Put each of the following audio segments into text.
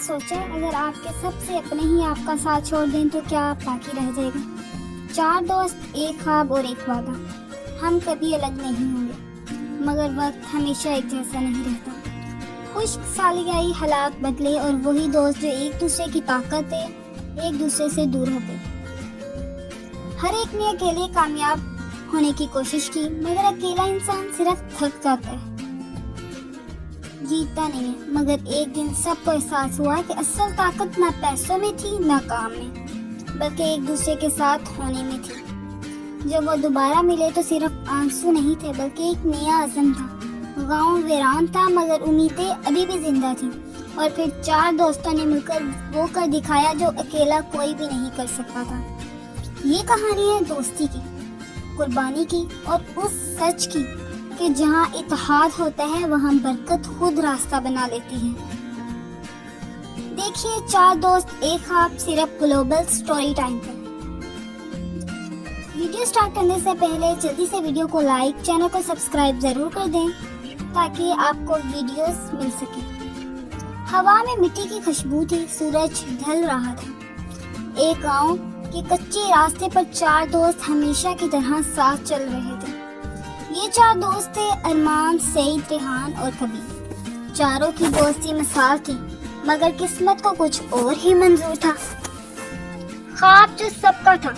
سوچا اگر آپ کے سب سے اپنے ہی آپ کا ساتھ چھوڑ دیں تو کیا باقی رہ جائے گا؟ 4 دوست، ایک خواب اور ایک وعدہ۔ ہم کبھی الگ نہیں ہوں گے، مگر وقت ہمیشہ ایک جیسا نہیں رہتا۔ خشک سالی آئی، حالات بدلے، اور وہی دوست جو ایک دوسرے کی طاقت تھے ایک دوسرے سے دور ہو گئے۔ ہر ایک نے اکیلے کامیاب ہونے کی کوشش کی، مگر اکیلا انسان صرف تھک جاتا ہے، جیتتا نہیں ہے۔ مگر ایک دن سب کو احساس ہوا کہ اصل طاقت نہ پیسوں میں تھی نہ کام میں، بلکہ ایک دوسرے کے ساتھ ہونے میں تھی۔ جب وہ دوبارہ ملے تو صرف آنسو نہیں تھے بلکہ ایک نیا عزم تھا۔ گاؤں ویران تھا مگر امیدیں ابھی بھی زندہ تھیں، اور پھر 4 دوستوں نے مل کر وہ کر دکھایا جو اکیلا کوئی بھی نہیں کر سکتا تھا۔ یہ کہانی ہے دوستی کی، قربانی کی، اور اس سچ کی کہ جہاں اتحاد ہوتا ہے وہاں برکت خود راستہ بنا لیتی ہے۔ دیکھیے 4 دوست ایک خواب، صرف گلوبل سٹوری ٹائم پر۔ ویڈیو سٹارٹ کرنے سے پہلے جلدی سے ویڈیو کو لائک، چینل کو سبسکرائب ضرور کر دیں تاکہ آپ کو ویڈیوز مل سکے۔ ہوا میں مٹی کی خوشبو تھی، سورج ڈھل رہا تھا۔ ایک گاؤں کے کچے راستے پر 4 دوست ہمیشہ کی طرح ساتھ چل رہے تھے۔ یہ 4 دوست تھے ارمان، سعید، ریحان اور کبیر۔ چاروں کی دوستی مثال تھی، مگر قسمت کو کچھ اور ہی منظور تھا۔ خواب جو سب کا تھا،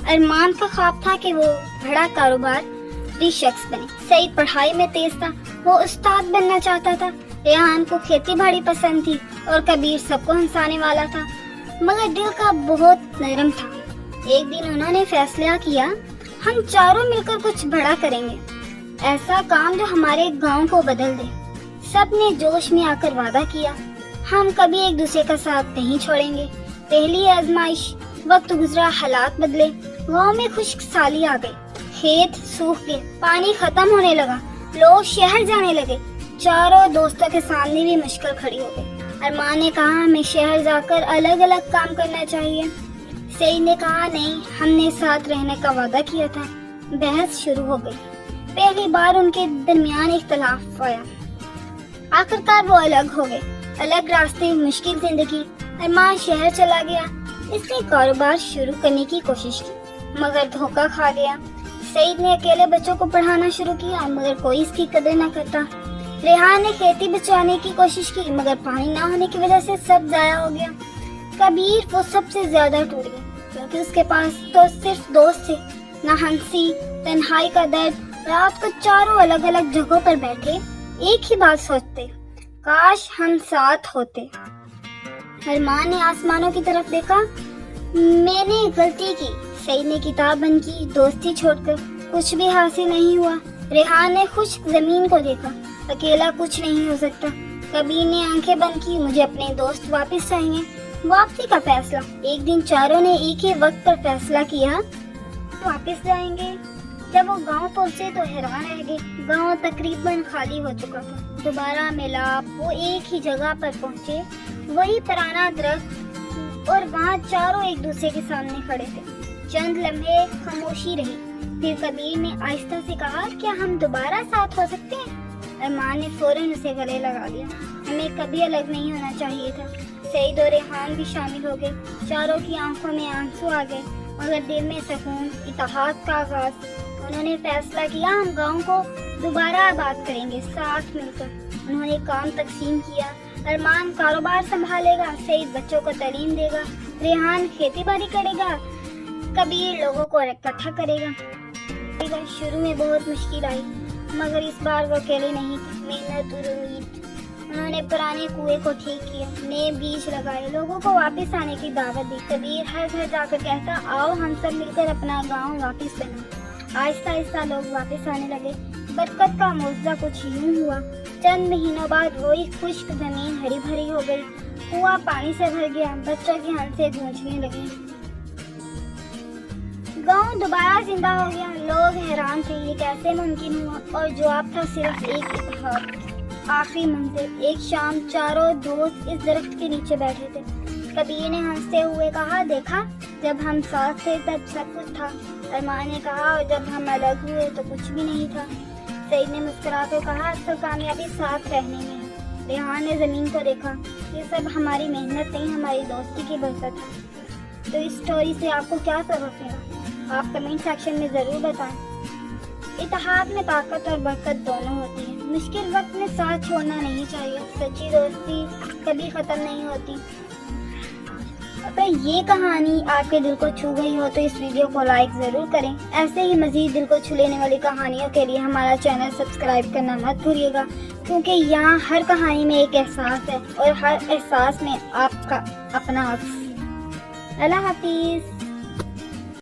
ارمان کا خواب تھا کہ وہ بڑا کاروباری شخص بنے۔ سعید پڑھائی میں تیز تھا، وہ استاد بننا چاہتا تھا۔ ریحان کو کھیتی باڑی پسند تھی، اور کبیر سب کو ہنسانے والا تھا، مگر دل کا بہت نرم تھا۔ ایک دن انہوں نے فیصلہ کیا، ہم چاروں مل کر کچھ بڑا کریں گے، ایسا کام جو ہمارے گاؤں کو بدل دے۔ سب نے جوش میں آ کر وعدہ کیا، ہم کبھی ایک دوسرے کا ساتھ نہیں چھوڑیں گے۔ پہلی آزمائش، وقت گزرا، حالات بدلے۔ گاؤں میں خشک سالی آ گئی، کھیت سوکھ گئے، پانی ختم ہونے لگا، لوگ شہر جانے لگے۔ چاروں دوستوں کے سامنے بھی مشکل کھڑی ہو گئی۔ ارمان نے کہا ہمیں شہر جا کر الگ الگ کام کرنا چاہیے۔ سعید نے کہا نہیں، ہم نے ساتھ رہنے کا وعدہ کیا تھا۔ بحث شروع ہو گئی، پہلی بار ان کے درمیان اختلاف آیا۔ آخرکار وہ الگ ہو گئے، الگ راستے، مشکل زندگی۔ ارمان شہر چلا گیا، اس نے کاروبار شروع کرنے کی کوشش کی مگر دھوکہ کھا گیا۔ سعید نے اکیلے بچوں کو پڑھانا شروع کیا مگر کوئی اس کی قدر نہ کرتا۔ ریحان نے کھیتی بچانے کی کوشش کی مگر پانی نہ ہونے کی وجہ سے سب ضائع ہو گیا۔ کبیر وہ سب سے زیادہ ٹوٹ گیا کیونکہ اس کے پاس تو صرف دوست تھے، نہ ہنسی، تنہائی کا درد۔ رات کو چاروں الگ الگ جگہوں پر بیٹھے ایک ہی بات سوچتے، کاش ہم ساتھ ہوتے۔ ارمان نے آسمانوں کی طرف دیکھا، میں نے غلطی کی۔ سعید نے کتاب بند کی، دوستی چھوڑ کر کچھ بھی حاصل نہیں ہوا۔ ریحان نے خشک زمین کو دیکھا، اکیلا کچھ نہیں ہو سکتا۔ کبیر نے آنکھیں بند کی، مجھے اپنے دوست واپس چاہیے۔ واپسی کا فیصلہ، ایک دن چاروں نے ایک ہی وقت پر فیصلہ کیا، واپس جائیں گے۔ جب وہ گاؤں پہنچے تو حیران رہ گئے، گاؤں تقریباً خالی ہو چکا تھا۔ دوبارہ ملاپ، وہ ایک ہی جگہ پر پہنچے، وہی پرانا درخت، اور وہاں چاروں ایک دوسرے کے سامنے کھڑے تھے۔ چند لمحے خاموشی رہی، پھر کبیر نے آہستہ سے کہا، کیا ہم دوبارہ ساتھ ہو سکتے ہیں؟ ارمان نے فوراً اسے گلے لگا لیا، ہمیں کبھی الگ نہیں ہونا چاہیے تھا۔ سعید اور ریحان بھی شامل ہو گئے، چاروں کی آنکھوں میں آنسو آ گئے مگر دل میں سکون، اتحاد کا آغاز۔ انہوں نے فیصلہ کیا، ہم گاؤں کو دوبارہ آباد کریں گے، ساتھ مل کر۔ انہوں نے کام تقسیم کیا، ارمان کاروبار سنبھالے گا، سعید بچوں کو تعلیم دے گا، ریحان کھیتی باڑی کرے گا، کبیر لوگوں کو اکٹھا کرے گا۔ شروع میں بہت مشکل آئی مگر اس بار وہ اکیلے نہیں تھے، محنت اور امید۔ انہوں نے پرانے کنویں کو ٹھیک کیا، نئے بیج لگائے، لوگوں کو واپس آنے کی دعوت دی۔ کبیر ہر گھر جا کر کہتا، آؤ ہم سب مل کر اپنا گاؤں واپس بنائیں۔ آہستہ آہستہ لوگ واپس آنے لگے۔ برکت کا معجزہ کچھ یوں ہوا، چند مہینوں بعد وہی خشک زمین ہری بھری ہو گئی، کنواں پانی سے بھر گیا، بچوں کی ہنسیں گونجنے لگی، گاؤں دوبارہ زندہ ہو گیا۔ لوگ حیران تھے، یہ کیسے ممکن ہوا؟ اور جواب تھا صرف ایک اتحاد۔ آخری منظر، ایک شام چاروں دوست اس درخت کے نیچے بیٹھے تھے۔ کبیر نے ہنستے ہوئے کہا، دیکھا جب ہم ساتھ تھے تب سب کچھ تھا۔ ارمان نے کہا، اور جب ہم الگ ہوئے تو کچھ بھی نہیں تھا۔ سعید نے مسکرا کر کہا، اصل کامیابی ساتھ رہنے میں ہے۔ ریحان نے زمین کو دیکھا، یہ سب ہماری محنت نہیں، ہماری دوستی کی برکت ہے۔ تو اس سٹوری سے آپ کو کیا سبق ملا؟ آپ کمنٹ سیکشن میں ضرور بتائیں۔ اتحاد میں طاقت اور برکت دونوں ہوتی ہے۔ مشکل وقت میں ساتھ چھوڑنا نہیں چاہیے۔ سچی دوستی کبھی ختم نہیں ہوتی۔ اگر یہ کہانی آپ کے دل کو چھو گئی ہو تو اس ویڈیو کو لائک ضرور کریں۔ ایسے ہی مزید دل کو چھو لینے والی کہانیوں کے لیے ہمارا چینل سبسکرائب کرنا مت بھولیے گا، کیونکہ یہاں ہر کہانی میں ایک احساس ہے اور ہر احساس میں آپ کا اپنا عکس۔ اللہ حافظ۔